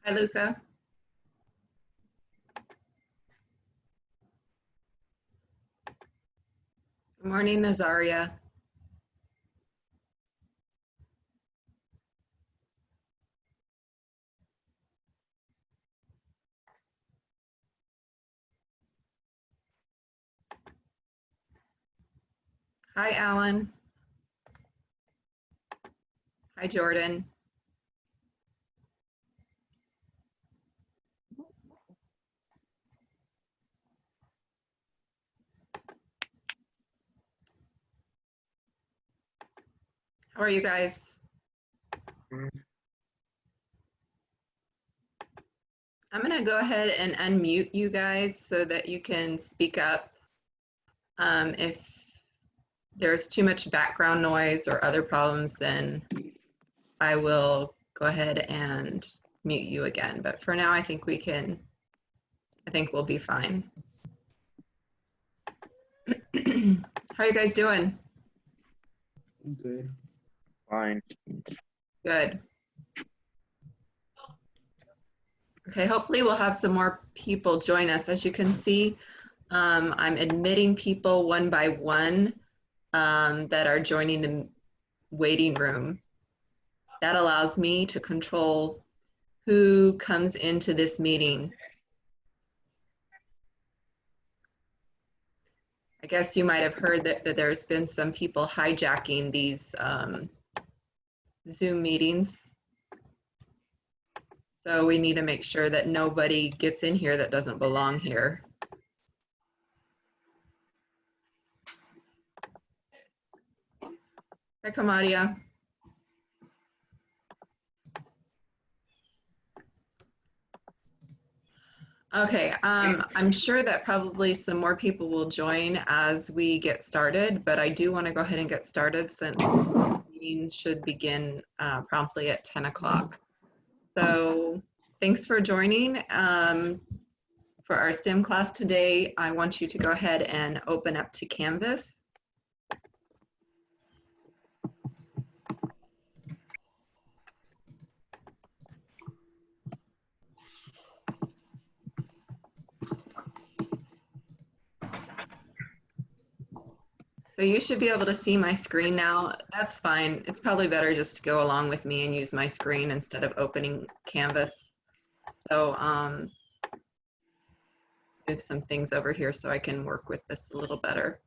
Hi, Luca. Good morning, Nazaria. Hi, Alan. Hi, Jordan. How are you guys? I'm going to go ahead and unmute you guys so that you can speak up. If there's too much background noise or other problems, then I will go ahead and mute you again. But for now, I think we'll be fine. How are you guys doing? Good. Fine. Good. Okay, hopefully we'll have some more people join us. As you can see, I'm admitting people one by one that are joining the waiting room. That allows me to control who comes into this meeting. I guess you might have heard that there's been some people hijacking these Zoom meetings. So we need to make sure that nobody gets in here that doesn't belong here. Hi, Kamadia. Okay, I'm sure that probably some more people will join as we get started, but I do want to go ahead and get started since the meeting should begin promptly at 10 o'clock. So thanks for joining. For our STEM class today, I want you to go ahead and open up to Canvas. So you should be able to see my screen now. That's fine. It's probably better just to go along with me and use my screen instead of opening Canvas. So move some things over here so I can work with this a little better.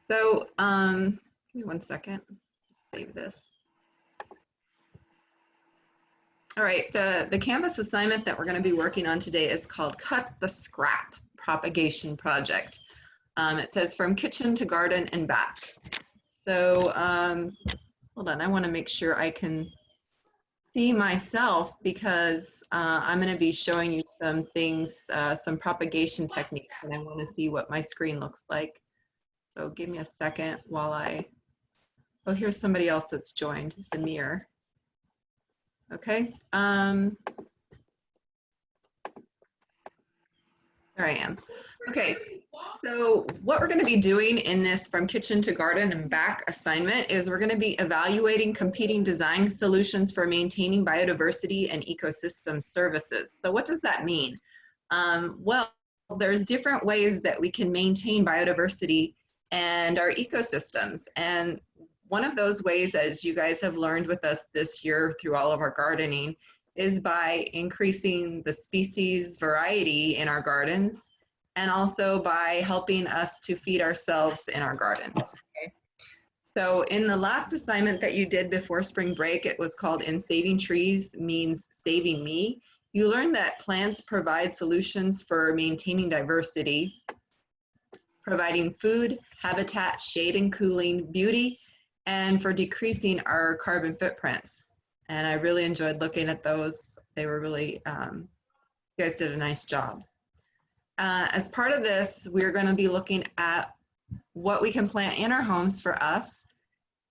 So give me 1 second, save this. All right, the Canvas assignment that we're going to be working on today is called Cut the Scrap Propagation Project. It says from kitchen to garden and back. So hold on, I want to make sure I can see myself because I'm going to be showing you some things, some propagation techniques, and I want to see what my screen looks like. So give me a second while oh, here's somebody else that's joined, Samir. Okay. There I am. Okay, so what we're going to be doing in this From Kitchen to Garden and Back assignment is we're going to be evaluating competing design solutions for maintaining biodiversity and ecosystem services. So what does that mean? Well, there's different ways that we can maintain biodiversity and our ecosystems. And one of those ways, as you guys have learned with us this year through all of our gardening, is by increasing the species variety in our gardens and also by helping us to feed ourselves in our gardens. Okay? So in the last assignment that you did before spring break, it was called In Saving Trees Means Saving Me. You learned that plants provide solutions for maintaining diversity, providing food, habitat, shade and cooling, beauty, and for decreasing our carbon footprints. And I really enjoyed looking at those. They were really, you guys did a nice job. As part of this, we're going to be looking at what we can plant in our homes for us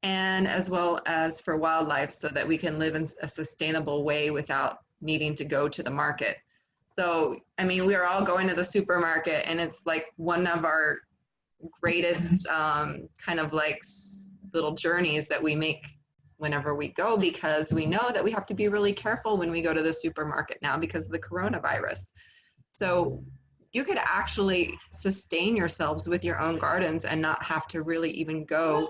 and as well as for wildlife so that we can live in a sustainable way without needing to go to the market. So, I mean, we are all going to the supermarket and it's like one of our greatest kind of like little journeys that we make whenever we go, because we know that we have to be really careful when we go to the supermarket now because of the coronavirus. So you could actually sustain yourselves with your own gardens and not have to really even go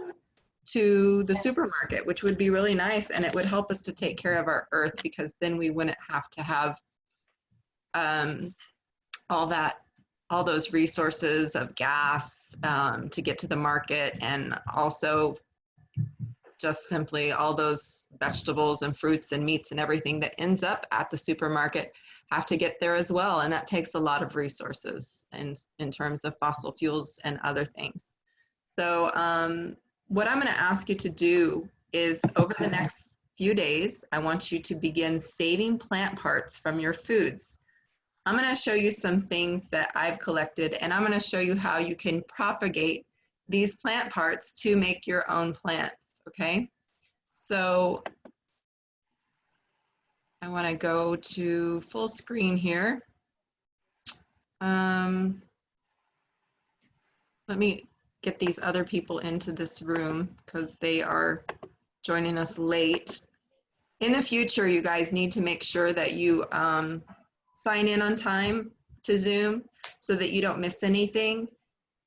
to the supermarket, which would be really nice, and it would help us to take care of our earth, because then we wouldn't have to have all those resources of gas to get to the market, and also just simply all those vegetables and fruits and meats and everything that ends up at the supermarket have to get there as well, and that takes a lot of resources in terms of fossil fuels and other things. So what I'm going to ask you to do is, over the next few days, I want you to begin saving plant parts from your foods. I'm going to show you some things that I've collected, and I'm going to show you how you can propagate these plant parts to make your own plants, okay? So I want to go to full screen here. Let me get these other people into this room because they are joining us late. In the future, you guys need to make sure that you sign in on time to Zoom so that you don't miss anything,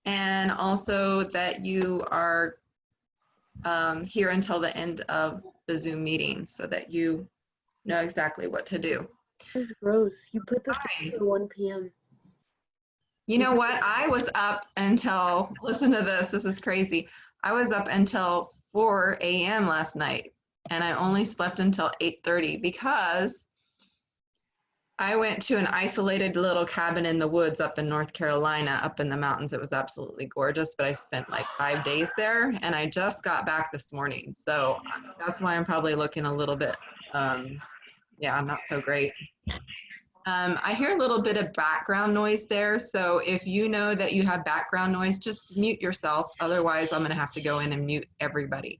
and also that you are here until the end of the Zoom meeting so that you know exactly what to do. This is gross. You put this Hi. at 1 p.m. You know what? I was up until, listen to this, this is crazy. I was up until 4 a.m. last night, and I only slept until 8:30 because I went to an isolated little cabin in the woods up in North Carolina, up in the mountains. It was absolutely gorgeous, but I spent like 5 days there, and I just got back this morning. So that's why I'm probably looking a little bit, yeah, not so great. I hear a little bit of background noise there, so if you know that you have background noise, just mute yourself. Otherwise, I'm going to have to go in and mute everybody.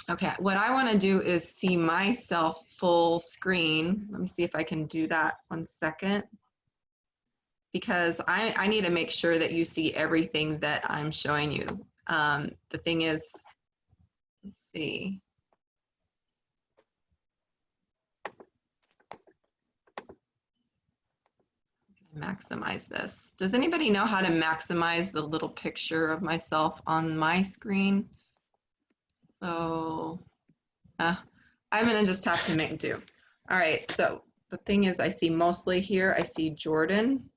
Okay, what I want to do is see myself full screen. Let me see if I can do that 1 second, because I need to make sure that you see everything that I'm showing you. The thing is, let's see. Maximize this. Does anybody know how to maximize the little picture of myself on my screen? So I'm gonna just have to make do. All right, so the thing is, I see mostly here, I see Jordan,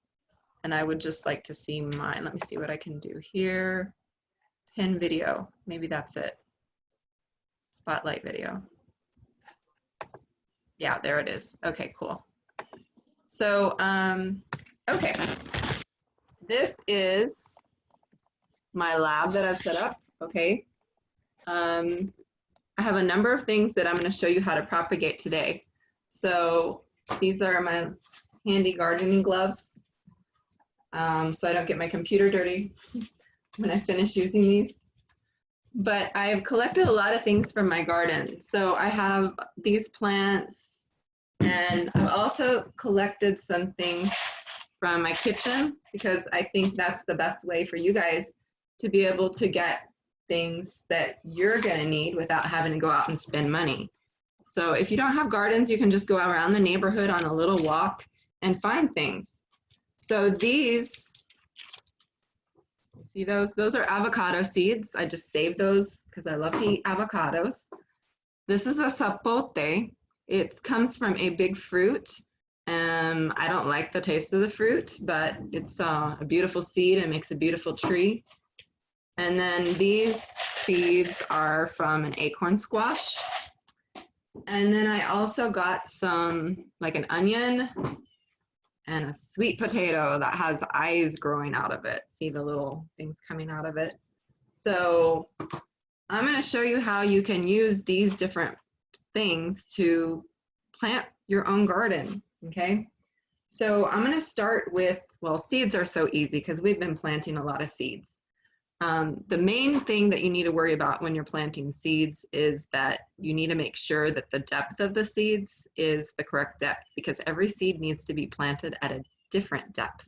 and I would just like to see mine. Let me see what I can do here. Pin video, maybe that's it. Spotlight video. Yeah, there it is. Okay, cool. So, okay. This is my lab that I've set up, okay? I have a number of things that I'm going to show you how to propagate today. So these are my handy gardening gloves, so I don't get my computer dirty when I finish using these. But I've collected a lot of things from my garden. So I have these plants, and I've also collected some things from my kitchen, because I think that's the best way for you guys to be able to get things that you're going to need without having to go out and spend money. So if you don't have gardens, you can just go around the neighborhood on a little walk and find things. So these, see those? Those are avocado seeds. I just saved those because I love to eat avocados. This is a zapote. It comes from a big fruit. I don't like the taste of the fruit, but it's a beautiful seed and makes a beautiful tree. And then these seeds are from an acorn squash. And then I also got some, like an onion and a sweet potato that has eyes growing out of it. See the little things coming out of it. So I'm going to show you how you can use these different things to plant your own garden, okay? So I'm going to start with, well, seeds are so easy because we've been planting a lot of seeds. The main thing that you need to worry about when you're planting seeds is that you need to make sure that the depth of the seeds is the correct depth, because every seed needs to be planted at a different depth.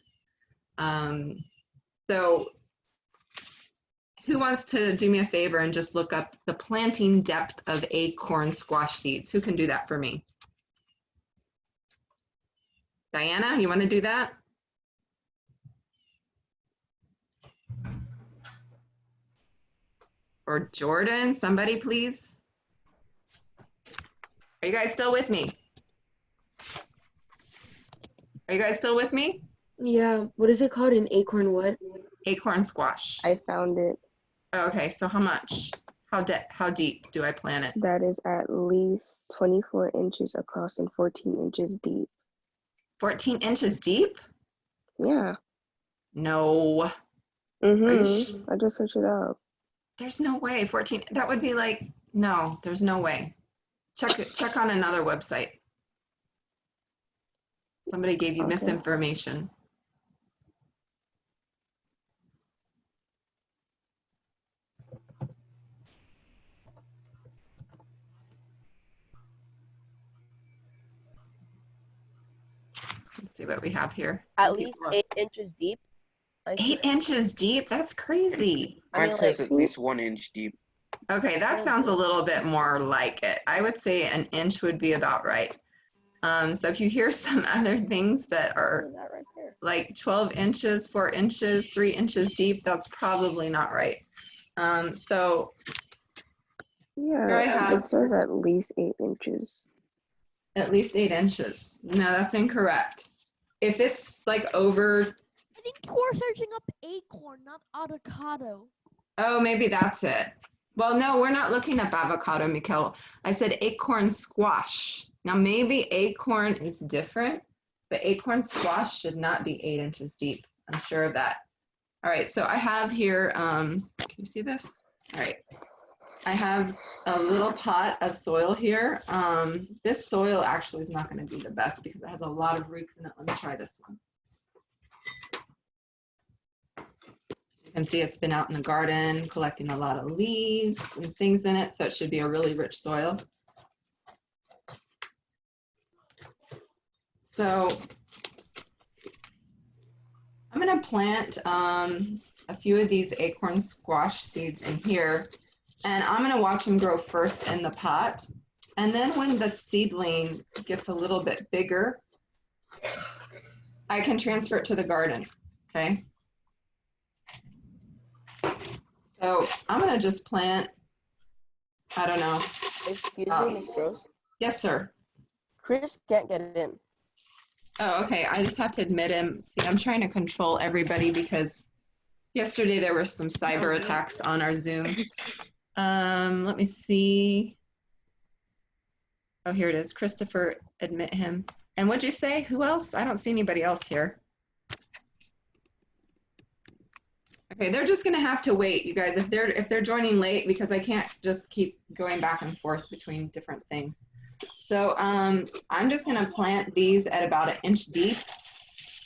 Who wants to do me a favor and just look up the planting depth of acorn squash seeds? Who can do that for me? Diana, you want to do that? Or Jordan, somebody please. Are you guys still with me? Are you guys still with me? Yeah. What is it called? An acorn what? Acorn squash. I found it. Okay, so how much? How deep do I plant it? That is at least 24 inches across and 14 inches deep. 14 inches deep? Yeah. No. Are you I just searched it up. There's no way. 14. That would be like, no, there's no way. Check on another website. Somebody gave you Okay. misinformation. Let's see what we have here. At least 8 inches deep. 8 inches deep? That's crazy. I mean, Mine like, says at least 1 inch deep. Okay, that sounds a little bit more like it. I would say an inch would be about right. So if you hear some other things that are that right there. like 12 inches, 4 inches, 3 inches deep, that's probably not right. So here I Yeah, have it says at least 8 inches. at least 8 inches. No, that's incorrect. If it's like over, I think you are searching up acorn, not avocado. oh, maybe that's it. Well, no, we're not looking up avocado, Mikkel. I said acorn squash. Now, maybe acorn is different, but acorn squash should not be 8 inches deep. I'm sure of that. All right, so I have here, can you see this? All right. I have a little pot of soil here. This soil actually is not going to be the best because it has a lot of roots in it. Let me try this one. You can see it's been out in the garden collecting a lot of leaves and things in it, so it should be a really rich soil. So I'm going to plant a few of these acorn squash seeds in here, and I'm going to watch them grow first in the pot. And then when the seedling gets a little bit bigger, I can transfer it to the garden, okay? So I'm going to just plant, I don't know. Excuse me, Miss Gross. Yes, sir. Chris can't get in. Oh, okay. I just have to admit him. See, I'm trying to control everybody because yesterday there were some cyber attacks on our Zoom. Let me see. Oh, here it is. Christopher, admit him. And what'd you say? Who else? I don't see anybody else here. Okay, they're just gonna have to wait, you guys, if they're joining late, because I can't just keep going back and forth between different things. So I'm just gonna plant these at about 1 inch deep,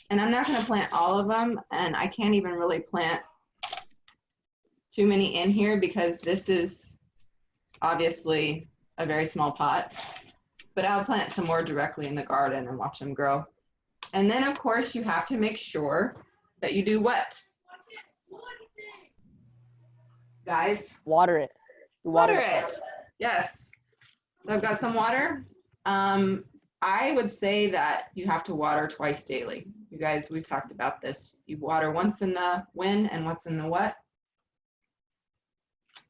and I'm not gonna plant all of them, and I can't even really plant too many in here because this is obviously a very small pot, but I'll plant some more directly in the garden and watch them grow. And then of course you have to make sure that you do what? Guys? Water it. Water it. Yes. So I've got some water. I would say that you have to water twice daily. You guys, we've talked about this. You water once in the when and once in the what?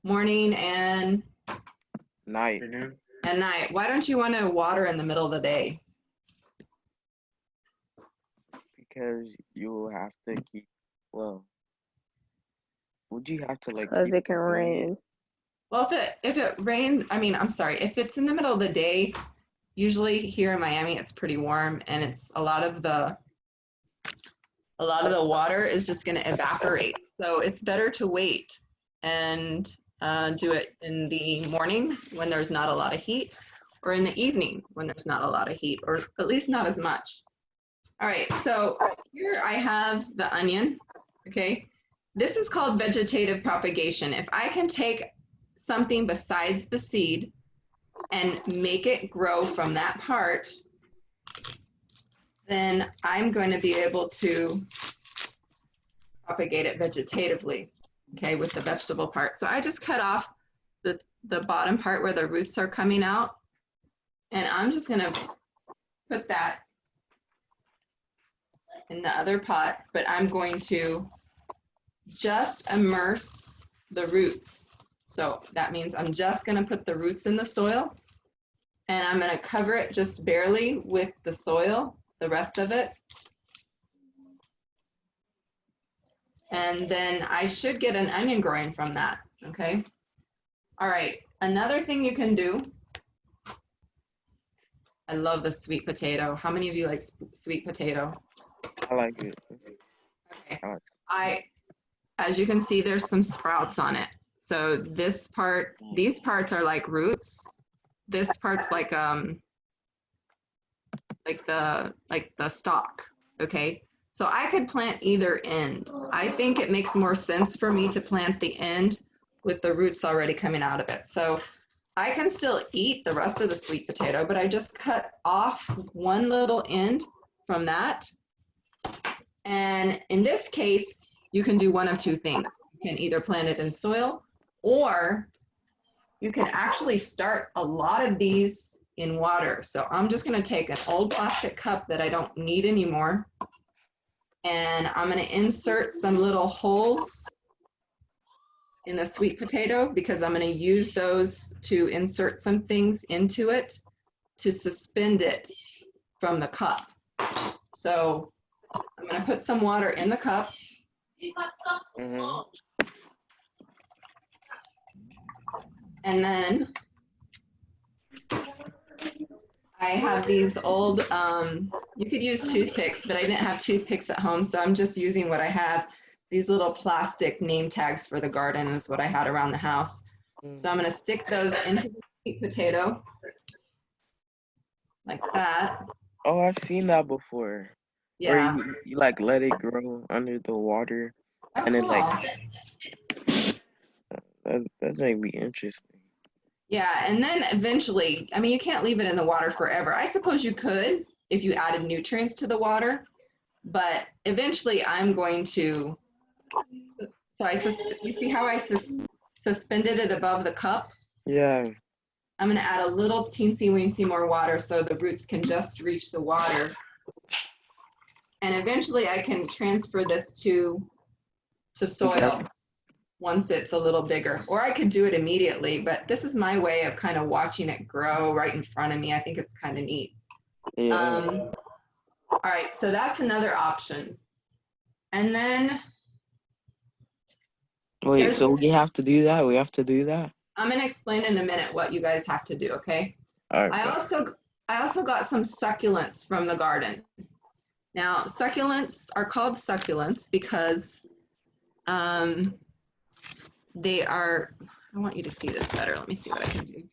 Morning and Night. at night. Why don't you want to water in the middle of the day? Because you will have to keep, well, would you have to like Because keep it can doing rain. Well, if it rains, I mean, I'm sorry, if it's in the middle of the day, usually here in Miami, it's pretty warm, and it's a lot of the water is just going to evaporate. So it's better to wait and do it in the morning when there's not a lot of heat, or in the evening when there's not a lot of heat, or at least not as much. All right, so here I have the onion, okay? This is called vegetative propagation. If I can take something besides the seed and make it grow from that part, then I'm going to be able to propagate it vegetatively. okay, with the vegetable part. So I just cut off the bottom part where the roots are coming out, and I'm just gonna put that in the other pot, but I'm going to just immerse the roots. So that means I'm just gonna put the roots in the soil, and I'm gonna cover it just barely with the soil, the rest of it. And then I should get an onion growing from that, okay? All right, another thing you can do, I love the sweet potato. How many of you like sweet potato? I like it. Okay, I like as you can see, there's some sprouts on it. So this part, these parts are like roots. This part's like the stalk, okay? So I could plant either end. I think it makes more sense for me to plant the end with the roots already coming out of it. So I can still eat the rest of the sweet potato, but I just cut off one little end from that. And in this case, you can do one of two things. You can either plant it in soil, or you can actually start a lot of these in water. So I'm just gonna take an old plastic cup that I don't need anymore, and I'm gonna insert some little holes in the sweet potato because I'm gonna use those to insert some things into it to suspend it from the cup. So I'm gonna put some water in the cup. And then I have these old, you could use toothpicks, but I didn't have toothpicks at home, so I'm just using what I have. These little plastic name tags for the garden is what I had around the house. So I'm gonna stick those into the sweet potato, like that. Oh, I've seen that before. Where Yeah. you like let it grow under the water, Oh, and then cool. like that might be interesting. Yeah, and then eventually, I mean, you can't leave it in the water forever. I suppose you could if you added nutrients to the water, but eventually I'm going to, so you see how I suspended it above the cup? Yeah. I'm gonna add a little teensy weensy more water so the roots can just reach the water. And eventually I can transfer this to soil once it's a little bigger, or I could do it immediately, but this is my way of kind of watching it grow right in front of me. I think it's kind of neat. Yeah. All right, so that's another option. And then Wait, so we have to do that? We have to do that? I'm gonna explain in a minute what you guys have to do, okay? All I right. also got some succulents from the garden. Now, succulents are called succulents because they are, I want you to see this better. Let me see what I can do.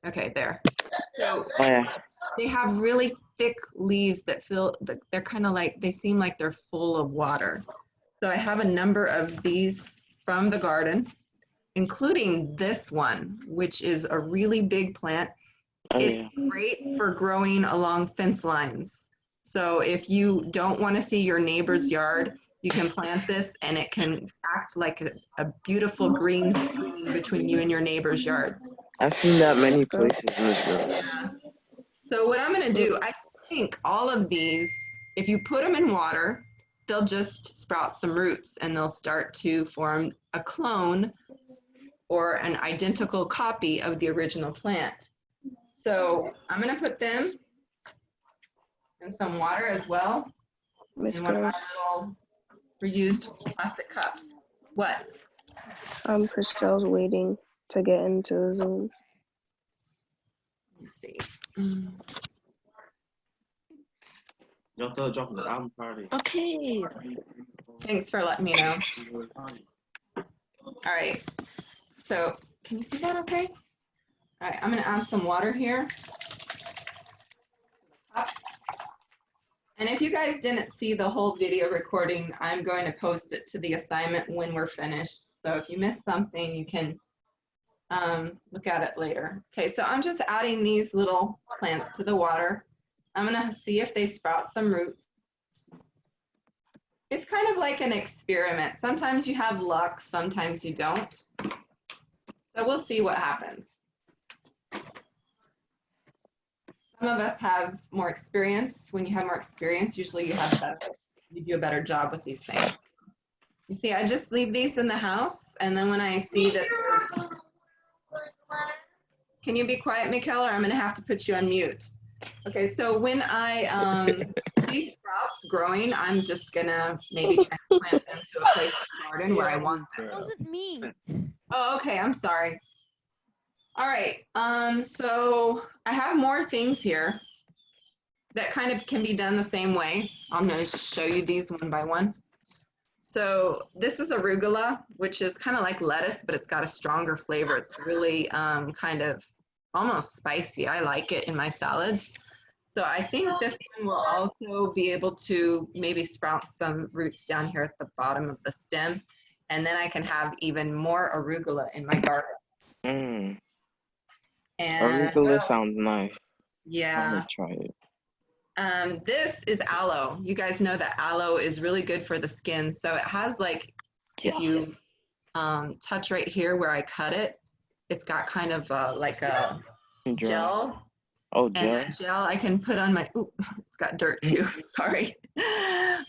Okay, there. So they have really thick leaves that they're kind of like, they seem like they're full of water. So I have a number of these from the garden, including this one, which is a really big plant. It's great for growing along fence lines. So if you don't want to see your neighbor's yard, you can plant this and it can act like a beautiful green screen between you and your neighbor's yards. I've seen that many places, Miss Rose. Yeah. So what I'm going to do, I think all of these, if you put them in water, they'll just sprout some roots and they'll start to form a clone or an identical copy of the original plant. So I'm going to put them in some water as well. Miss In one of my Rose, little reused plastic cups. What? Christelle's waiting to get into the Zoom. Let's see. Your third drop of the album party. Okay. Thanks for letting me know. All right. So can you see that okay? All right, I'm going to add some water here. And if you guys didn't see the whole video recording, I'm going to post it to the assignment when we're finished. So if you missed something, you can look at it later. Okay, so I'm just adding these little plants to the water. I'm gonna see if they sprout some roots. It's kind of like an experiment. Sometimes you have luck, sometimes you don't. So we'll see what happens. Some of us have more experience. When you have more experience, usually you do a better job with these things. You see, I just leave these in the house, and then when I see that, can you be quiet, Michaela, or I'm gonna have to put you on mute. Okay, so when I see sprouts growing, I'm just gonna maybe transplant them to a place in the garden where I want them. It wasn't me. Oh, okay, I'm sorry. All right, so I have more things here that kind of can be done the same way. I'm gonna just show you these one by one. So this is arugula, which is kind of like lettuce, but it's got a stronger flavor. It's really kind of almost spicy. I like it in my salads. So I think this one will also be able to maybe sprout some roots down here at the bottom of the stem. And then I can have even more arugula in my garden. Mm. And Arugula sounds nice. I'm yeah. gonna try it. This is aloe. You guys know that aloe is really good for the skin. So it has like, if you touch right here where I cut it, it's got kind of like a gel. Oh, And gel. that gel I can put on my, ooh, it's got dirt too, sorry.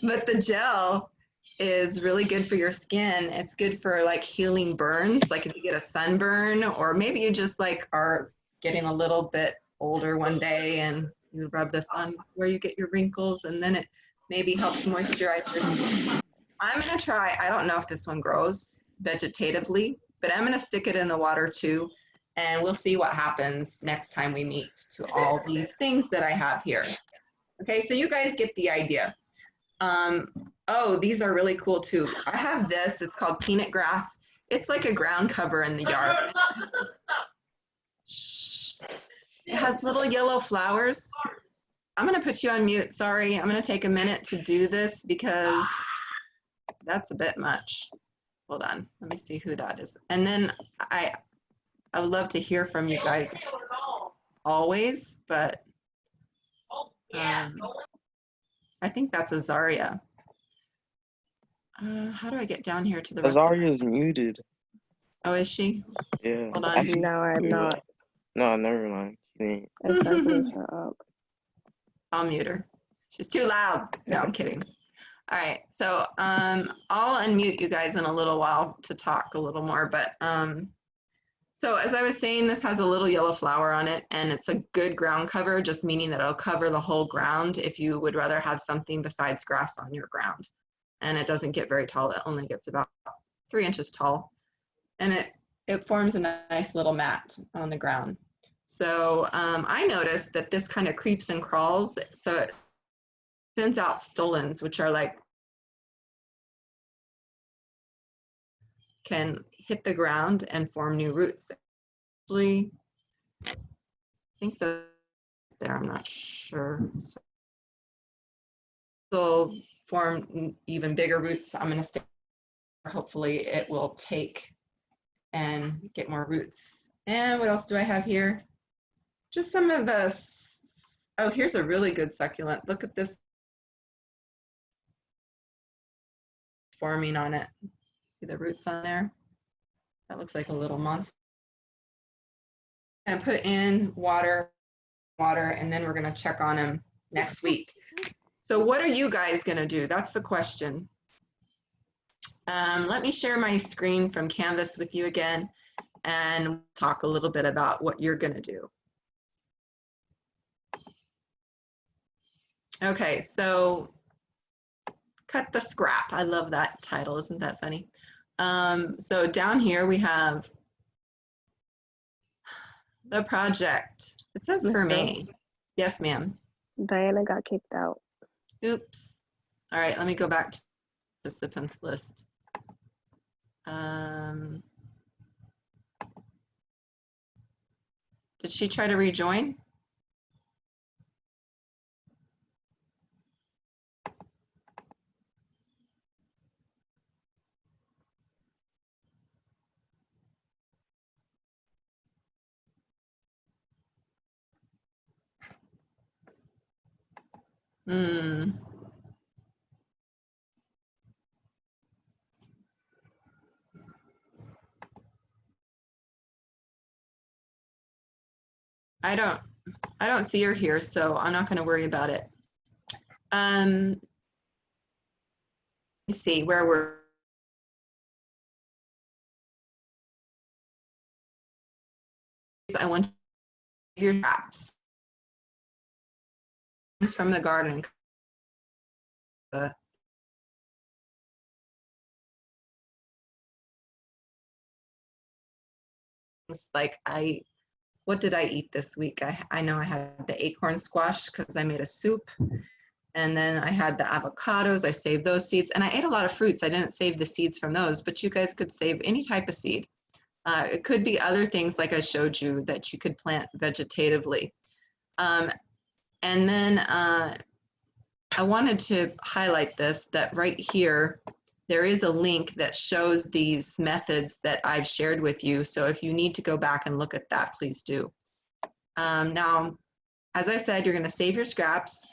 But the gel is really good for your skin. It's good for like healing burns, like if you get a sunburn, or maybe you just like are getting a little bit older one day and you rub this on where you get your wrinkles, and then it maybe helps moisturize your skin. I'm gonna try, I don't know if this one grows vegetatively, but I'm gonna stick it in the water too, and we'll see what happens next time we meet to all these things that I have here. Okay, so you guys get the idea. Oh, these are really cool too. I have this, it's called peanut grass. It's like a ground cover in the yard. It has little yellow flowers. I'm gonna put you on mute, sorry. I'm gonna take a minute to do this because that's a bit much. Hold on, let me see who that is. And then I would love to hear from you guys always, but I think that's Azaria. How do I get down here to the rest of Azaria's muted. Oh, is she? Yeah. Hold on. Actually, No, I'm not. No, never mind. She ain't. I tried to wake her up. I'll mute her. She's too loud. No, I'm kidding. All right, so I'll unmute you guys in a little while to talk a little more, but so as I was saying, this has a little yellow flower on it, and it's a good ground cover, just meaning that it'll cover the whole ground if you would rather have something besides grass on your ground. And it doesn't get very tall, it only gets about 3 inches tall. And it forms a nice little mat on the ground. So I noticed that this kind of creeps and crawls, so it sends out stolons, which are like, can hit the ground and form new roots. Actually, I think there, I'm not sure. So they'll form even bigger roots. I'm gonna stay, hopefully it will take and get more roots. And what else do I have here? Just some of the, oh, here's a really good succulent. Look at this forming on it. See the roots on there? That looks like a little monster. And put in water, and then we're gonna check on them next week. So what are you guys gonna do? That's the question. Let me share my screen from Canvas with you again and talk a little bit about what you're gonna do. Okay, so cut the scrap. I love that title, isn't that funny? So down here we have the project. It says for May. Yes, ma'am. Diana got kicked out. Oops. All right, let me go back to participants list. Did she try to rejoin? I don't see her here, so I'm not going to worry about it. Let me see where we're. I want your traps from the garden. Like what did I eat this week? I know I had the acorn squash because I made a soup. And then I had the avocados. I saved those seeds. And I ate a lot of fruits. I didn't save the seeds from those, but you guys could save any type of seed. It could be other things like I showed you that you could plant vegetatively. And then I wanted to highlight this, that right here, there is a link that shows these methods that I've shared with you. So if you need to go back and look at that, please do. Now, as I said, you're going to save your scraps.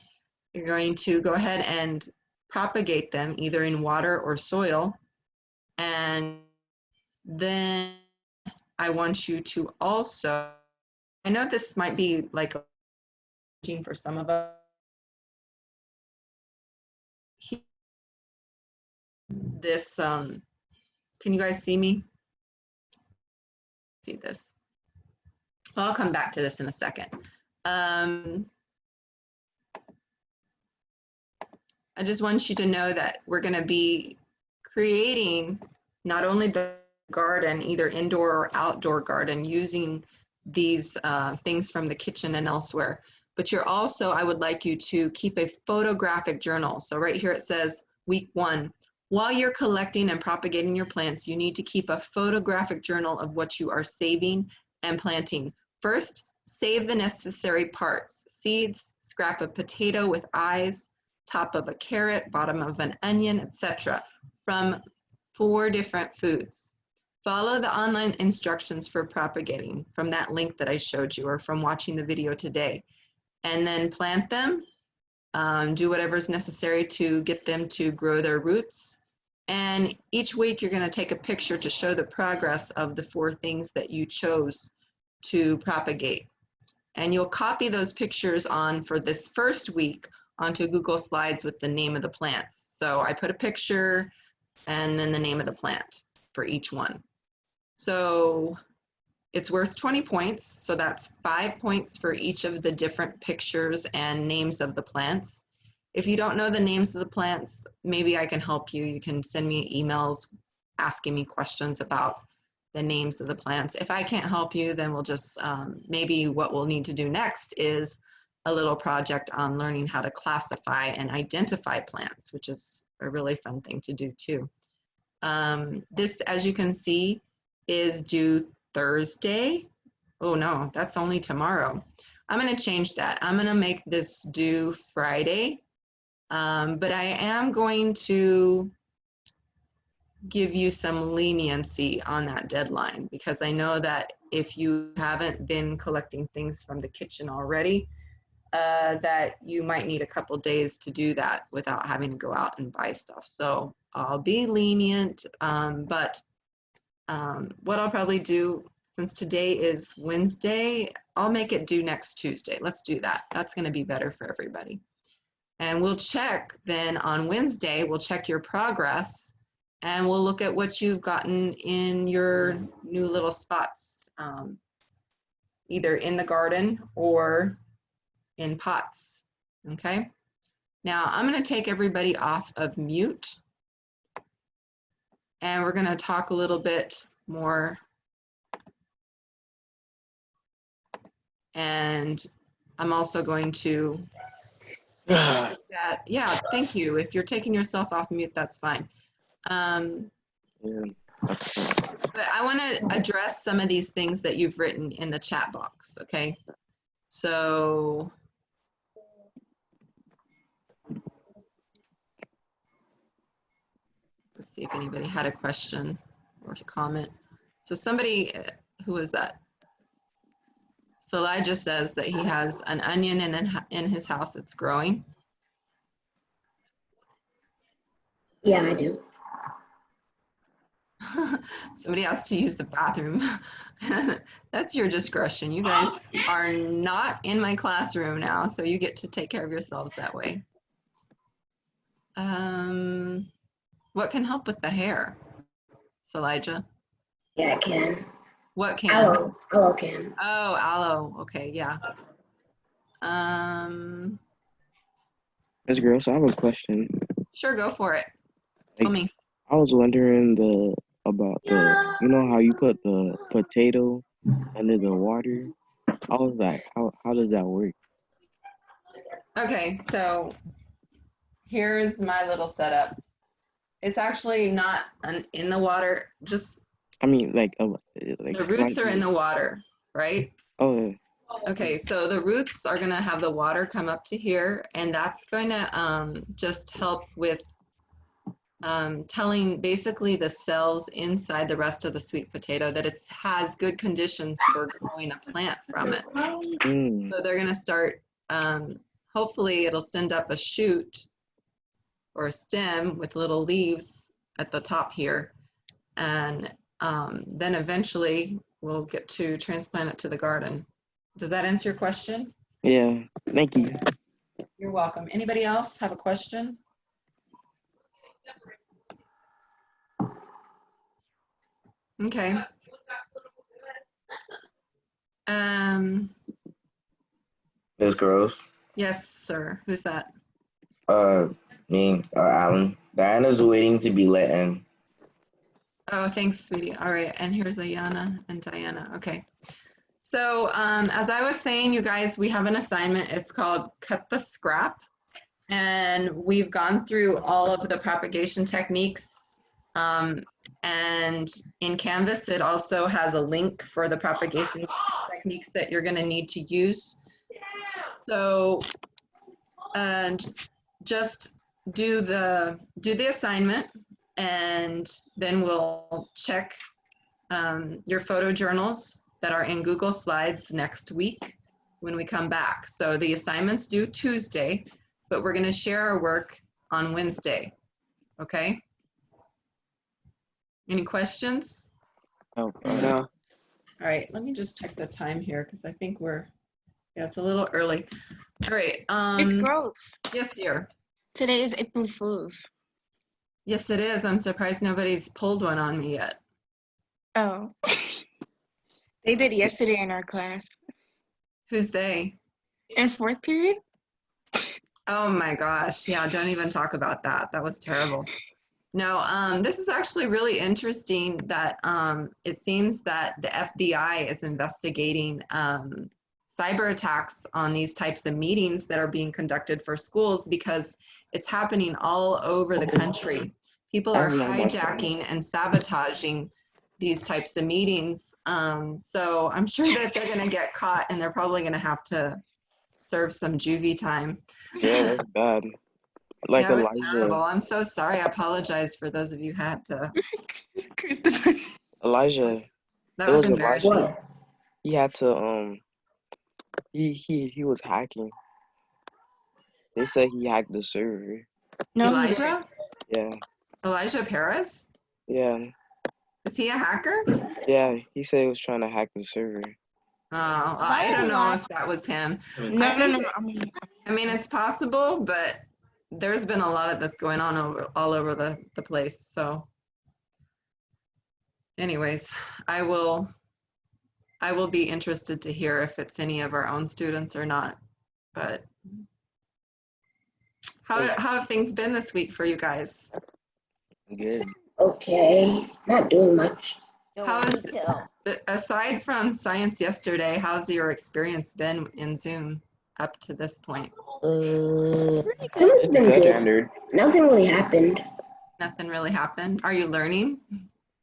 You're going to go ahead and propagate them either in water or soil. And then I want you to also, I know this might be like for some of us. This, can you guys see me? See this? I'll come back to this in a second. I just want you to know that we're going to be creating not only the garden, either indoor or outdoor garden, using these things from the kitchen and elsewhere. But you're also, I would like you to keep a photographic journal. So right here it says week 1. While you're collecting and propagating your plants, you need to keep a photographic journal of what you are saving and planting. First, save the necessary parts: seeds, scrap of potato with eyes, top of a carrot, bottom of an onion, etc. from 4 different foods. Follow the online instructions for propagating from that link that I showed you or from watching the video today. And then plant them, do whatever is necessary to get them to grow their roots. And each week you're going to take a picture to show the progress of the 4 things that you chose to propagate. And you'll copy those pictures on for this first week onto Google Slides with the name of the plants. So I put a picture and then the name of the plant for each one. So it's worth 20 points. So that's 5 points for each of the different pictures and names of the plants. If you don't know the names of the plants, maybe I can help you. You can send me emails asking me questions about the names of the plants. If I can't help you, then we'll just, maybe what we'll need to do next is a little project on learning how to classify and identify plants, which is a really fun thing to do too. This, as you can see, is due Thursday. Oh no, that's only tomorrow. I'm going to change that. I'm going to make this due Friday. But I am going to give you some leniency on that deadline, because I know that if you haven't been collecting things from the kitchen already, that you might need a couple days to do that without having to go out and buy stuff. So I'll be lenient, but what I'll probably do, since today is Wednesday, I'll make it due next Tuesday. Let's do that. That's going to be better for everybody. And we'll check then on Wednesday, we'll check your progress and we'll look at what you've gotten in your new little spots, either in the garden or in pots, okay? Now I'm gonna take everybody off of mute and we're gonna talk a little bit more. And I'm also going to that, yeah, thank you. If you're taking yourself off mute, that's fine. But I want to address some of these things that you've written in the chat box, okay? So let's see if anybody had a question or a comment. So somebody, who was that? So Elijah says that he has an onion in his house that's growing. Yeah, I do. Somebody has to use the bathroom. That's your discretion. You guys are not in my classroom now, so you get to take care of yourselves that way. What can help with the hair? Elijah? Yeah, I can. What can? Aloe can. Oh, aloe. Okay, yeah. Miss Gross, I have a question. Sure, go for it. Tell Like, me. I was wondering about the, you know how you put the potato under the water? How is that? How does that work? Okay, so here's my little setup. It's actually not in the water, just I mean, like the roots are in the water, right? Oh, Okay, so the roots are gonna have the water come up to here, and that's going to just help with telling basically the cells inside the rest of the sweet potato that it has good conditions for growing a plant from it. So they're gonna start, hopefully it'll send up a shoot or a stem with little leaves at the top here. And then eventually we'll get to transplant it to the garden. Does that answer your question? yeah. Thank you. You're welcome. Anybody else have a question? Okay. Miss Gross. Yes, sir. Who's that? Me, Alan. Diana's waiting to be let in. Oh, thanks, sweetie. All right, and here's Ayana and Diana. Okay. So as I was saying, you guys, we have an assignment. It's called Cut the Scrap. And we've gone through all of the propagation techniques. And in Canvas, it also has a link for the propagation techniques that you're going to need to use. So, and just do the assignment, and then we'll check your photo journals that are in Google Slides next week when we come back. So the assignment's due Tuesday, but we're going to share our work on Wednesday. Okay? Any questions? Oh, No. All right, let me just check the time here because I think yeah, it's a little early. All right. Miss Gross, Yes, dear. today is April Fool's. Yes, it is. I'm surprised nobody's pulled one on me yet. Oh. They did yesterday in our class. Who's they? In fourth period? Oh my gosh. Yeah, don't even talk about that. That was terrible. No, this is actually really interesting that it seems that the FBI is investigating cyber attacks on these types of meetings that are being conducted for schools because it's happening all over the country. People are hijacking and sabotaging these types of meetings. So I'm sure that they're going to get caught and they're probably going to have to serve some juvie time. yeah, that's bad. Like Yeah, it was Elijah. terrible. I'm so sorry. I apologize for those of you who had to. Christopher. Elijah. That It was was embarrassing. Elijah. He had to he was hacking. They said he hacked the server. No, Elijah? Yeah. Elijah Paris? Yeah. Is he a hacker? Yeah. He said he was trying to hack the server. Oh, I don't know if that was him. No. I mean, it's possible, but there's been a lot of this going on all over the place. So anyways, I will be interested to hear if it's any of our own students or not. But how have things been this week for you guys? Good. Okay, not doing much. How is, aside from science yesterday, how's your experience been in Zoom up to this point? It's been good. Standard. Nothing really happened. Nothing really happened. Are you learning?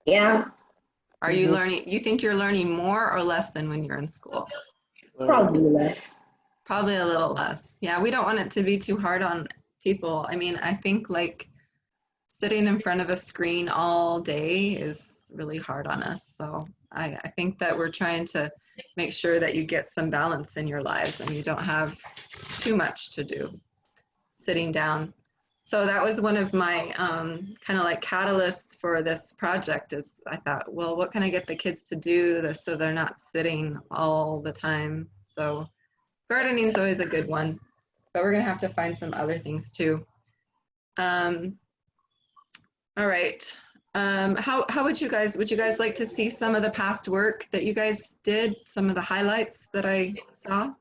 Yeah, Are you learning? You think you're learning more or less than when you're in school? probably less. Probably a little less. Yeah, we don't want it to be too hard on people. I mean, I think like sitting in front of a screen all day is really hard on us. So I think that we're trying to make sure that you get some balance in your lives and you don't have too much to do sitting down. So that was one of my kind of like catalysts for this project is I thought, well, what can I get the kids to do this so they're not sitting all the time? So gardening is always a good one, but we're gonna have to find some other things too. All right. How would you guys like to see some of the past work that you guys did, some of the highlights that I saw?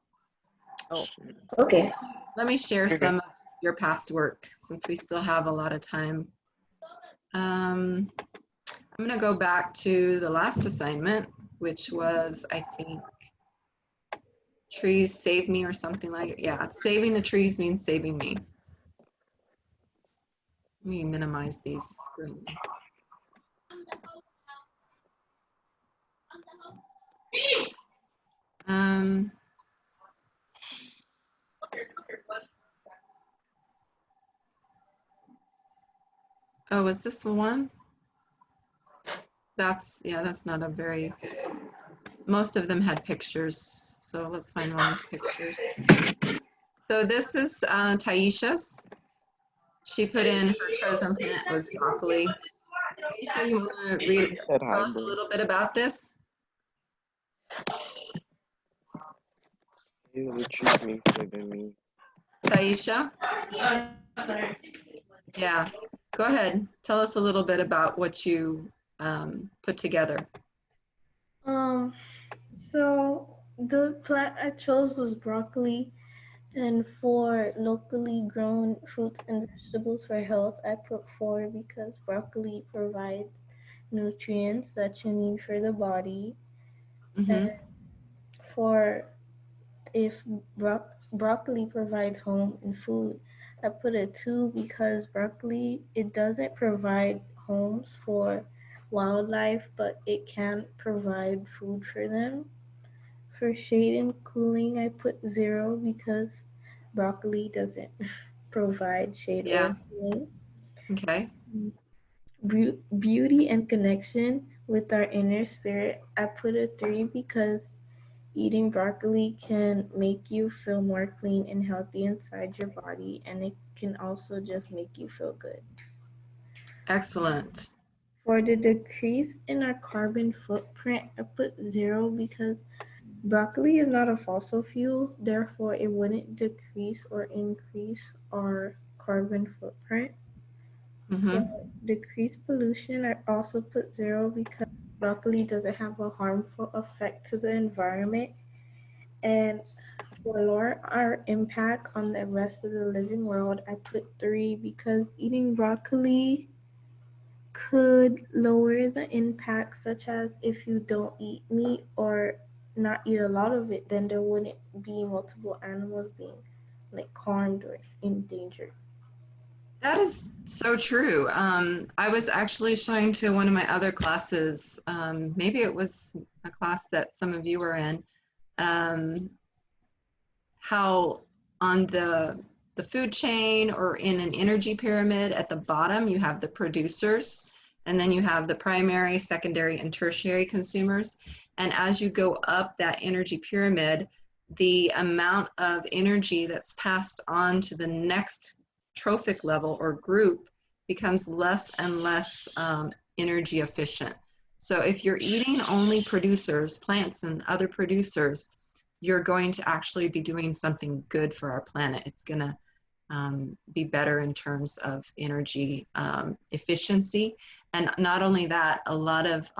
Okay. Let me share some of your past work since we still have a lot of time. I'm going to go back to the last assignment, which was, I think, trees save me or something like it. Yeah, saving the trees means saving me. Let me minimize these screens. Oh, was this the one? That's not a very, most of them had pictures. So let's find one with pictures. So this is Taisha's. She put in her chosen plant was broccoli. Taisha, you want to tell us a little bit about this? You would treat me saving me. Taisha? Yeah, go ahead. Tell us a little bit about what you put together. So the plant I chose was broccoli, and for locally grown fruits and vegetables for health, I put 4 because broccoli provides nutrients that you need for the body. And for if broccoli provides home and food, I put a 2 because broccoli, it doesn't provide homes for wildlife, but it can provide food for them. For shade and cooling, I put 0 because broccoli doesn't provide shade or cooling. Okay. Beauty and connection with our inner spirit, I put a 3 because eating broccoli can make you feel more clean and healthy inside your body, and it can also just make you feel good. Excellent. For the decrease in our carbon footprint, I put 0 because broccoli is not a fossil fuel, therefore it wouldn't decrease or increase our carbon footprint. For decreased pollution, I also put 0 because broccoli doesn't have a harmful effect to the environment. And for lower our impact on the rest of the living world, I put 3 because eating broccoli could lower the impact, such as if you don't eat meat or not eat a lot of it, then there wouldn't be multiple animals being like harmed or endangered. That is so true. I was actually showing to one of my other classes, maybe it was a class that some of you were in, how on the food chain or in an energy pyramid at the bottom, you have the producers, and then you have the primary, secondary, and tertiary consumers. And as you go up that energy pyramid, the amount of energy that's passed on to the next trophic level or group becomes less and less energy efficient. So if you're eating only producers, plants and other producers, you're going to actually be doing something good for our planet. It's going to be better in terms of energy efficiency. And not only that, a lot of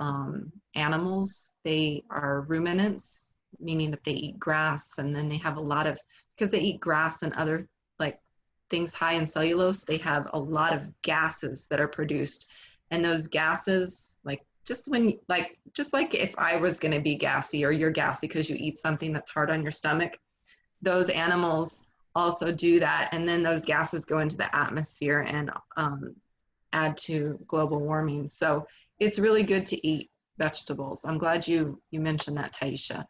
animals, they are ruminants, meaning that they eat grass, and then they have a lot of, because they eat grass and other like things high in cellulose, they have a lot of gases that are produced. And those gases, like just like if I was going to be gassy or you're gassy because you eat something that's hard on your stomach, those animals also do that. And then those gases go into the atmosphere and add to global warming. So it's really good to eat vegetables. I'm glad you mentioned that, Taisha.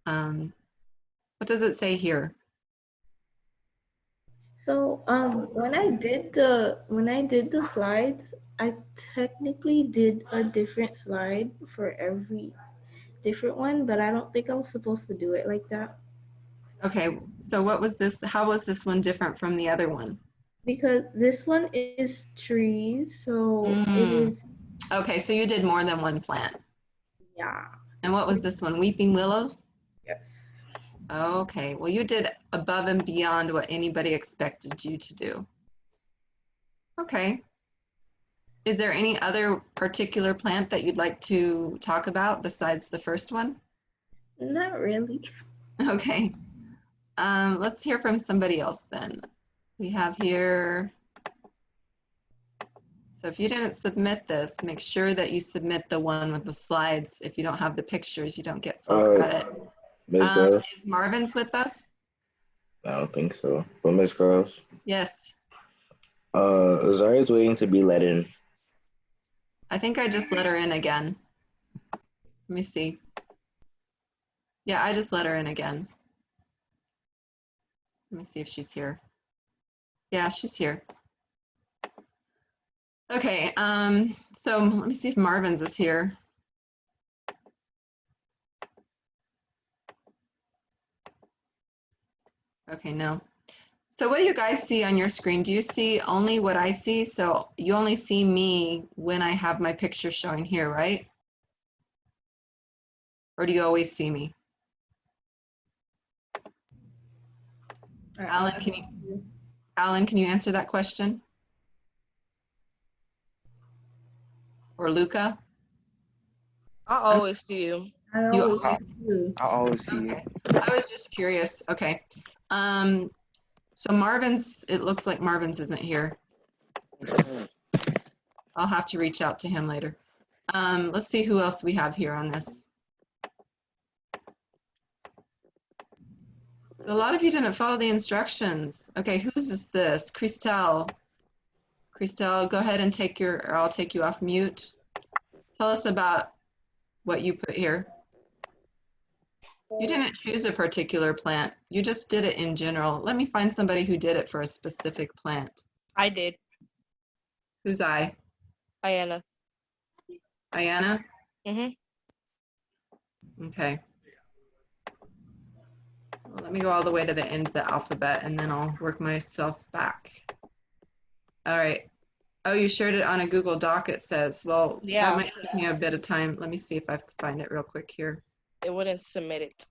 What does it say here? So when I did the slides, I technically did a different slide for every different one, but I don't think I was supposed to do it like that. Okay, so what was this? How was this one different from the other one? Because this one is trees, so it Mm. is, Okay, so you did more than one plant. yeah, And what was this one? Weeping willow? yes. Okay, well, you did above and beyond what anybody expected you to do. Okay. Is there any other particular plant that you'd like to talk about besides the first one? Not really. Okay. Let's hear from somebody else then. We have here, so if you didn't submit this, make sure that you submit the one with the slides. If you don't have the pictures, you don't get full credit. Miss Gross? Is Marvin's with us? I don't think so. But Miss Gross? Yes. Zari's waiting to be let in. I think I just let her in again. Let me see. Yeah, I just let her in again. Let me see if she's here. Yeah, she's here. Okay, so let me see if Marvin's is here. Okay, no. So what do you guys see on your screen? Do you see only what I see? So you only see me when I have my picture showing here, right? Or do you always see me? Alan, can you answer that question? Or Luca? I always see you. You always I always see you. okay. I was just curious. Okay. So Marvin's, it looks like Marvin's isn't here. I'll have to reach out to him later. Let's see who else we have here on this. So a lot of you didn't follow the instructions. Okay, whose is this? Christelle. Christelle, go ahead and take your, or I'll take you off mute. Tell us about what you put here. You didn't choose a particular plant. You just did it in general. Let me find somebody who did it for a specific plant. I did. Who's I? Diana. Diana? Mm-hmm. Okay. Well, let me go all the way to the end of the alphabet and then I'll work myself back. All right. Oh, you shared it on a Google Doc, it says. Well, Yeah. that might take me a bit of time. Let me see if I can find it real quick here. It wouldn't submit it.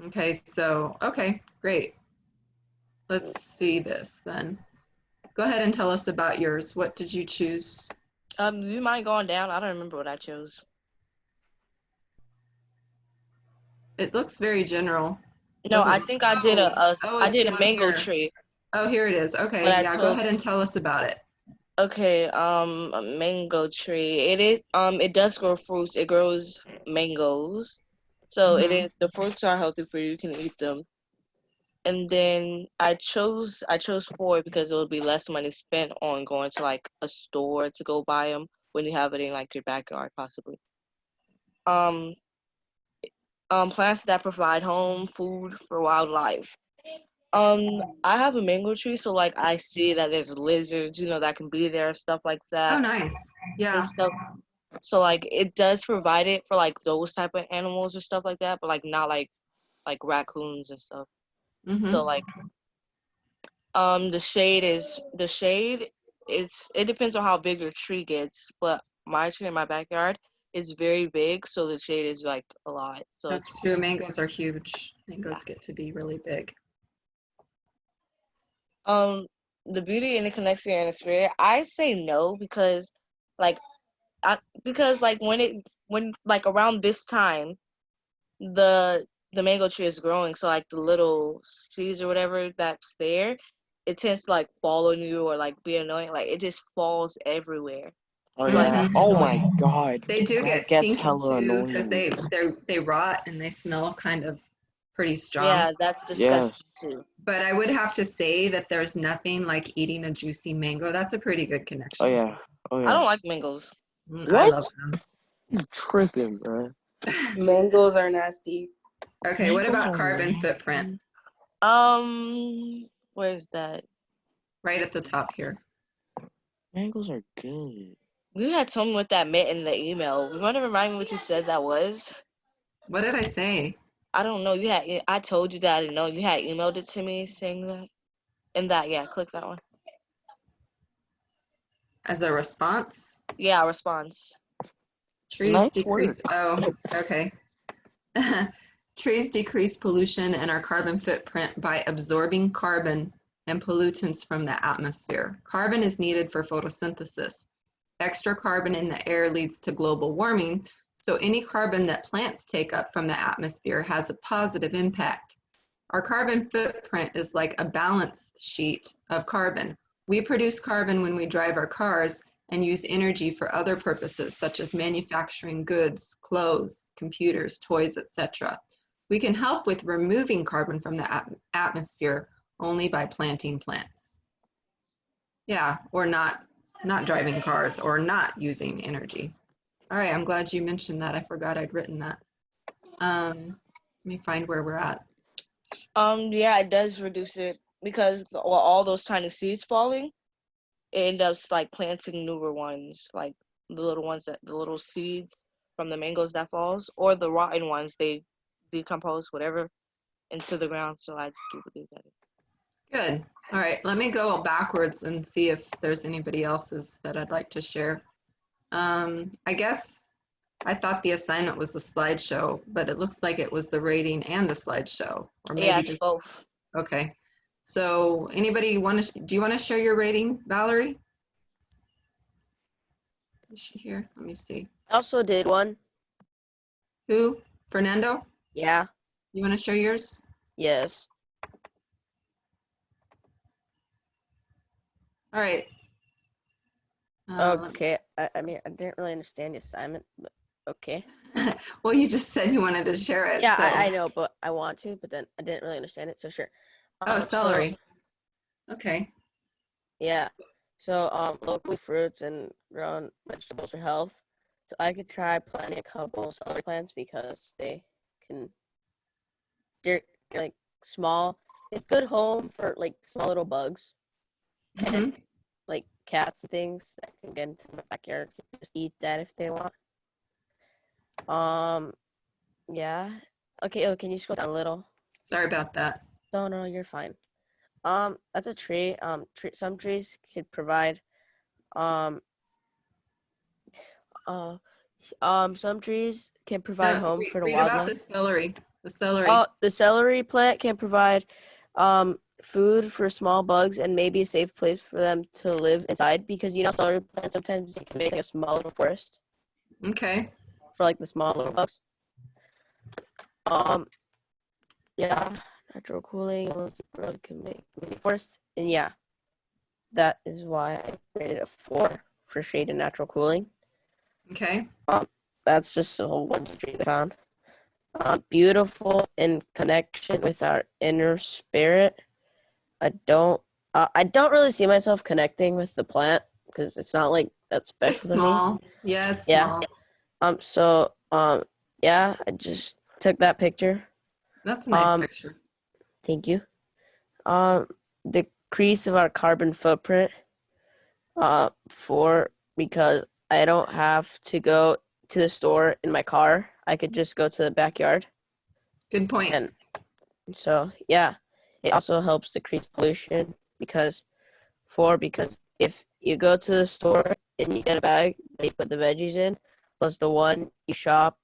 Okay, so, okay, great. Let's see this then. Go ahead and tell us about yours. What did you choose? You mind going down? I don't remember what I chose. It looks very general. No, Doesn't- I think I did a Oh, I it's did a down mango here. tree. Oh, here it is. Okay, But I yeah, go took- ahead and tell us about it. Okay, a mango tree. It is it does grow fruits. It grows mangoes. So it is, the fruits are healthy for you. You can eat them. And then I chose 4 because it would be less money spent on going to like a store to go buy them when you have it in like your backyard possibly. Plants that provide home, food for wildlife. I have a mango tree, so like I see that there's lizards, that can be there, stuff like that. Oh, nice. Yeah. And stuff. So like it does provide it for like those type of animals or stuff like that, but like not like raccoons and stuff. So like the shade is it depends on how big your tree gets, but my tree in my backyard is very big, so the shade is like a lot. So That's true. Mangoes are huge. Mangoes get to be really big. the beauty and it connects to your spirit. I say no because like when like around this time the mango tree is growing, so like the little seeds or whatever that's there, it tends to like fall on you or like be annoying. Like it just falls everywhere. Oh Like, yeah. Oh my god. They do That get gets stinky hella too because annoying. they rot and they smell kind of pretty strong. yeah, that's disgusting too. But I would have to say that there's nothing like eating a juicy mango. That's a pretty good connection. Oh yeah. Oh yeah. I don't like mangoes. I love them. You tripping, bro? Mangoes are nasty. Okay, what about Mangoes are carbon nasty. footprint? Where's that? Right at the top here. Mangoes are good. You had told me what that meant in the email. You want to remind me what you said that was? What did I say? I don't know. I told you that I didn't know. You had emailed it to me saying that. And that, yeah, click that one. As a response? Yeah, response. Trees Nice decrease. work. Oh, okay. Trees decrease pollution and our carbon footprint by absorbing carbon and pollutants from the atmosphere. Carbon is needed for photosynthesis. Extra carbon in the air leads to global warming, so any carbon that plants take up from the atmosphere has a positive impact. Our carbon footprint is like a balance sheet of carbon. We produce carbon when we drive our cars and use energy for other purposes, such as manufacturing goods, clothes, computers, toys, etc. We can help with removing carbon from the atmosphere only by planting plants. Yeah, or not driving cars or not using energy. All right, I'm glad you mentioned that. I forgot I'd written that. Let me find where we're at. Yeah, it does reduce it because all those tiny seeds falling, it ends up like planting newer ones, like the little seeds from the mangoes that falls, or the rotten ones, they decompose whatever into the ground. So I do believe that. Good. All right, let me go backwards and see if there's anybody else's that I'd like to share. I guess I thought the assignment was the slideshow, but it looks like it was the rating and the slideshow, or maybe Yeah, it's just both. Okay. So anybody do you want to share your rating, Valerie? Is she here? Let me see. I also did one. Who? Fernando? Yeah. You want to share yours? Yes. All right. Okay. I mean, I didn't really understand the assignment, but okay. Well, you just said you wanted to share it. Yeah, so. I know, but I want to, but then I didn't really understand it, so sure. Oh, celery. Okay. Yeah. So, locally fruits and grown vegetables for health. So I could try planting a couple celery plants because they're like small. It's good home for like small little bugs and like cats and things that can get into the backyard. Just eat that if they want. Yeah. Okay. Oh, can you scroll down a little? Sorry about that. No, you're fine. That's a tree. Some trees could provide, some trees can provide home for the read about wildlife. the celery. The celery. Oh, the celery plant can provide, food for small bugs and maybe a safe place for them to live inside because celery plants sometimes they can make like a small little forest. Okay. For like the small little bugs. Yeah, natural cooling can make mini forests, and yeah, that is why I rated a 4 for shade and natural cooling. Okay. That's just a whole bunch of trees I found. Beautiful in connection with our inner spirit. I don't really see myself connecting with the plant because it's not like that special to me. Yeah, it's small. Yeah, I just took that picture. That's a nice picture. Thank you. Decrease of our carbon footprint. 4 because I don't have to go to the store in my car. I could just go to the backyard. Good point. And so yeah, it also helps decrease pollution because if you go to the store and you get a bag that you put the veggies in, plus the one you shop,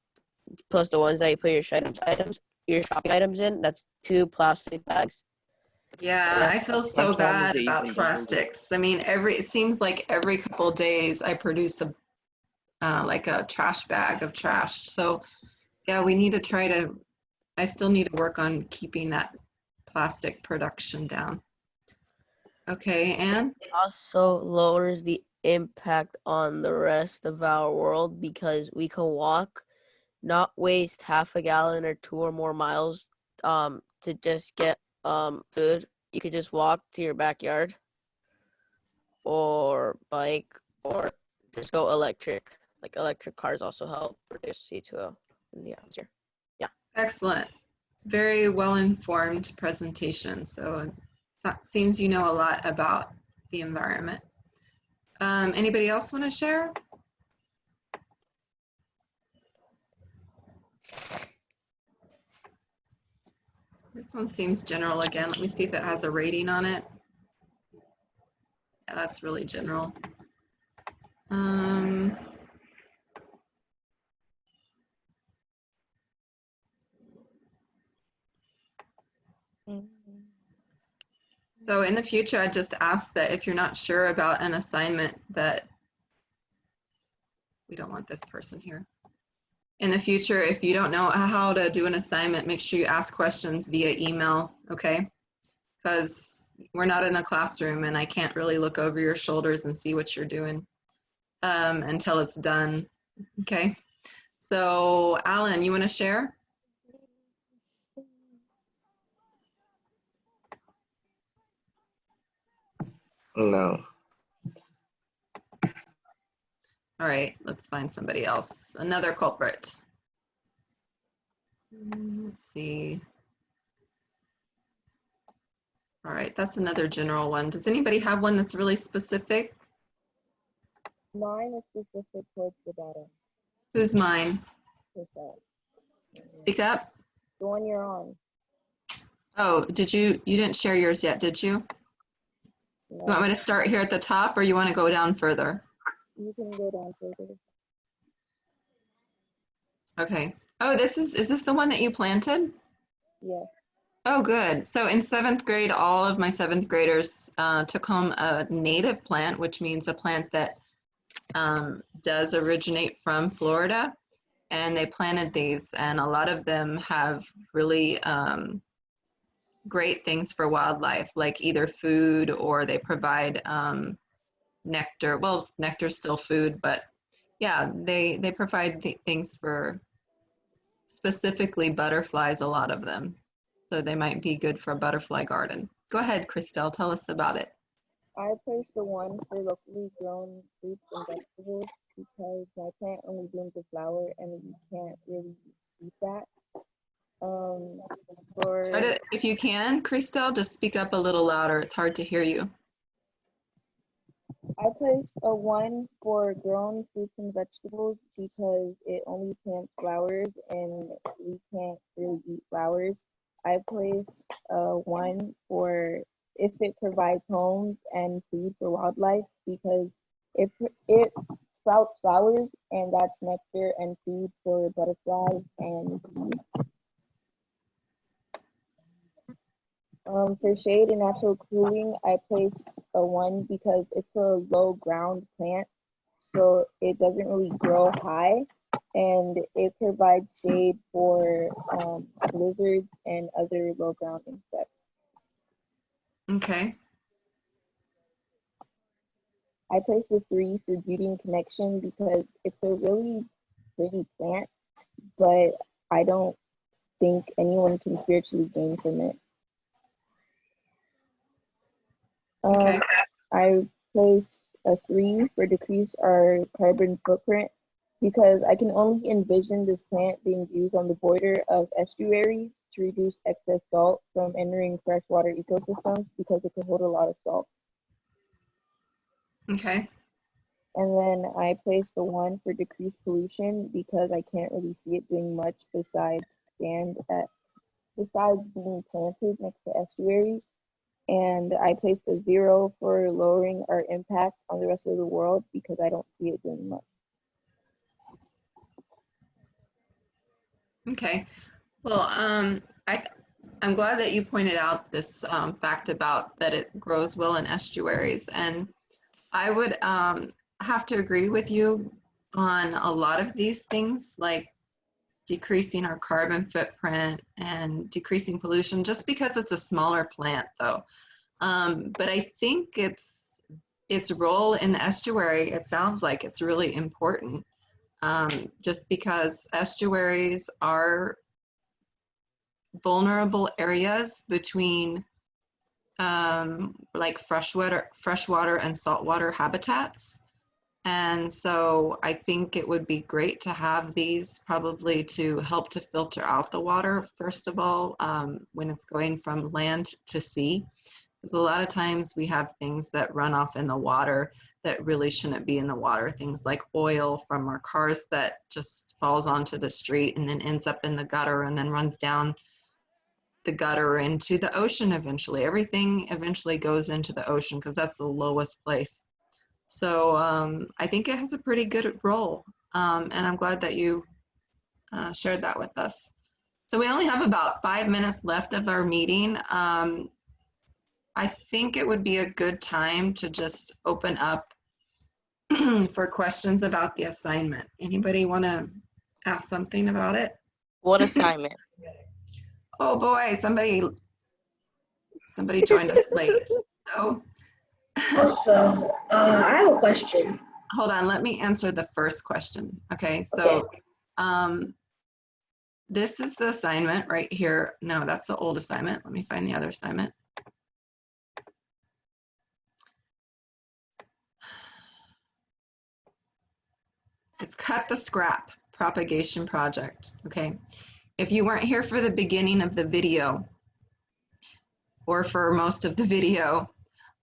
plus the ones that you put your shopping items in, that's 2 plastic bags. Yeah, I feel so bad about plastics. I mean, it seems like every couple of days I produce like a trash bag of trash. So yeah, I still need to work on keeping that plastic production down. Okay, and it also lowers the impact on the rest of our world because we can walk, not waste half a gallon or 2 or more miles to just get food. You could just walk to your backyard or bike or just go electric. Like electric cars also help reduce C2 in the atmosphere. Yeah. Excellent. Very well informed presentation. So it seems you know a lot about the environment. Anybody else want to share? This one seems general again. Let me see if it has a rating on it. Yeah, that's really general. So in the future, I just ask that if you're not sure about an assignment that, we don't want this person here. In the future, if you don't know how to do an assignment, make sure you ask questions via email, okay? Because we're not in a classroom and I can't really look over your shoulders and see what you're doing until it's done, okay? So Alan, you want to share? No. All right, let's find somebody else. Another culprit. Let's see. All right, that's another general one. Does anybody have one that's really specific? Mine is specific towards the data. Who's mine? Speak up. The one you're on. Oh, you didn't share yours yet, did you? No. You want me to start here at the top or you want to go down further? You can go down further. Okay. Oh, is this the one that you planted? Yes. Oh, good. So in 7th grade, all of my 7th graders took home a native plant, which means a plant that does originate from Florida. And they planted these, and a lot of them have really great things for wildlife, like either food or they provide nectar. Well, nectar's still food, but yeah, they provide things for specifically butterflies, a lot of them. So they might be good for a butterfly garden. Go ahead, Christelle, tell us about it. I placed the one for locally grown fruits and vegetables because my plant only blooms a flower and you can't really eat that. If you can, Christelle, just speak up a little louder. It's hard to hear you. I placed a one for grown fruits and vegetables because it only plants flowers and we can't really eat flowers. I placed a one for if it provides homes and food for wildlife because it sprouts flowers and that's nectar and food for butterflies and bees. For shade and natural cooling, I placed a one because it's a low ground plant, so it doesn't really grow high, and it provides shade for lizards and other low ground insects. Okay. I placed a 3 for beauty and connection because it's a really pretty plant, but I don't think anyone can spiritually gain from it. Okay. I placed a 3 for decrease our carbon footprint because I can only envision this plant being used on the border of estuaries to reduce excess salt from entering freshwater ecosystems because it can hold a lot of salt. Okay. And then I placed the 1 for decreased pollution because I can't really see it doing much besides being planted next to estuaries. And I placed a 0 for lowering our impact on the rest of the world because I don't see it doing much. Okay. Well, I'm glad that you pointed out this fact about that it grows well in estuaries, and I would have to agree with you on a lot of these things, like decreasing our carbon footprint and decreasing pollution, just because it's a smaller plant, though. But I think its role in the estuary, it sounds like it's really important, just because estuaries are vulnerable areas between like freshwater and saltwater habitats. And so I think it would be great to have these probably to help to filter out the water, first of all, when it's going from land to sea. Because a lot of times we have things that run off in the water that really shouldn't be in the water. Things like oil from our cars that just falls onto the street and then ends up in the gutter and then runs down the gutter or into the ocean eventually. Everything eventually goes into the ocean because that's the lowest place. So I think it has a pretty good role. And I'm glad that you shared that with us. So we only have about 5 minutes left of our meeting. I think it would be a good time to just open up for questions about the assignment. Anybody want to ask something about it? What assignment? Oh boy, somebody joined us late. So Also, I have a question. hold on, let me answer the first question. Okay, so this is the assignment right here. No, that's the old assignment. Let me find the other assignment. It's cut the scrap propagation project. Okay, if you weren't here for the beginning of the video or for most of the video,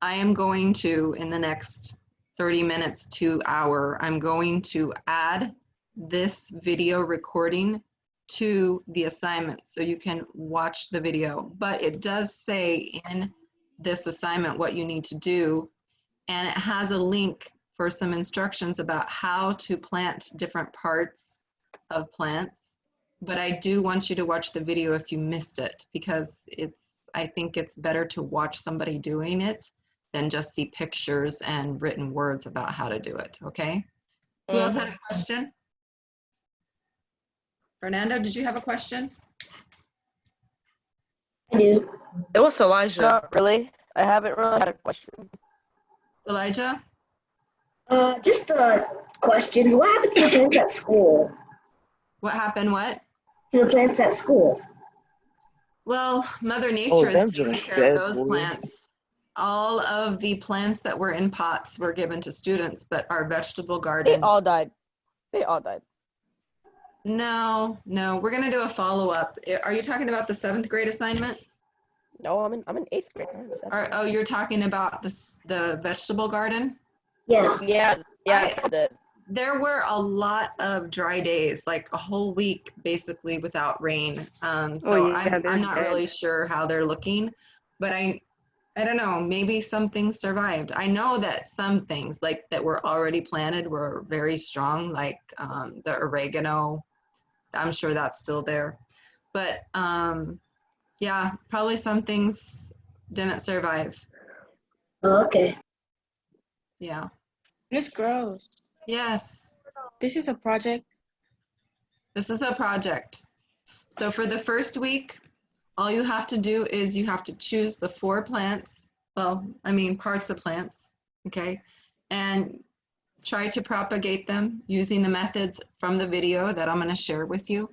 I am going to, in the next 30 minutes to hour, I'm going to add this video recording to the assignment so you can watch the video. But it does say in this assignment what you need to do, and it has a link for some instructions about how to plant different parts of plants. But I do want you to watch the video if you missed it, because I think it's better to watch somebody doing it than just see pictures and written words about how to do it, okay? Who else had a question? Fernando, did you have a question? I do. It was Elijah. Not really. I haven't really had a question. Elijah? Just a question. What happened to the plants at school? What happened, what? To the plants at school? Well, Mother Nature is them taking joints care of dead, those boy. plants. All of the plants that were in pots were given to students, but our vegetable They garden, all died. They all died. no, we're gonna do a follow-up. Are you talking about the 7th grade assignment? No, I'm in 8th grade. I'm in 7th grade. Oh, you're talking about the vegetable garden? Yeah. Yeah. There were a lot of dry days, like a whole week basically without rain. So I'm not really sure how they're looking, but I don't know, maybe some things survived. I know that some things like that were already planted were very strong, like the oregano. I'm sure that's still there. But yeah, probably some things didn't survive. Oh, okay. Yeah. Miss Gross, Yes. this is a project. This is a project. So for the first week, all you have to do is you have to choose the 4 plants, parts of plants, okay? And try to propagate them using the methods from the video that I'm gonna share with you.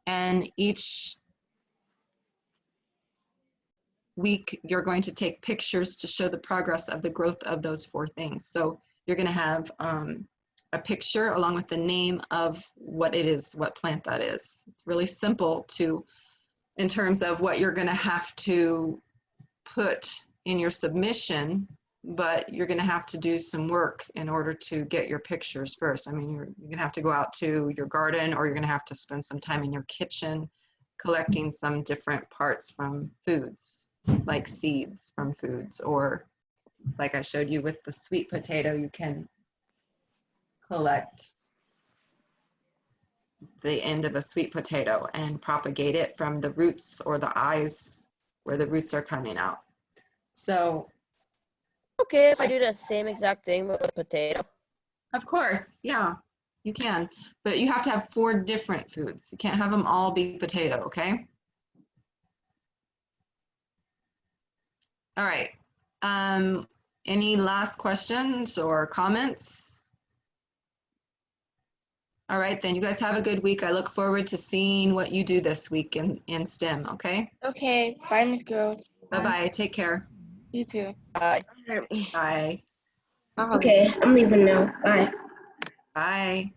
And each week, you're going to take pictures to show the progress of the growth of those 4 things. So you're gonna have a picture along with the name of what it is, what plant that is. It's really simple in terms of what you're gonna have to put in your submission, but you're gonna have to do some work in order to get your pictures first. I mean, you're gonna have to go out to your garden, or you're gonna have to spend some time in your kitchen collecting some different parts from foods, like seeds from foods, or like I showed you with the sweet potato, you can collect the end of a sweet potato and propagate it from the roots or the eyes where the roots are coming out. So Okay, if I do the same exact thing with a potato. of course, yeah, you can, but you have to have 4 different foods. You can't have them all be potato, okay? All right. Any last questions or comments? All right, then you guys have a good week. I look forward to seeing what you do this week in STEM, okay? Okay, bye, Miss Girls. Bye-bye, take care. You too. Bye. Bye. Okay, I'm leaving now. Bye. Bye.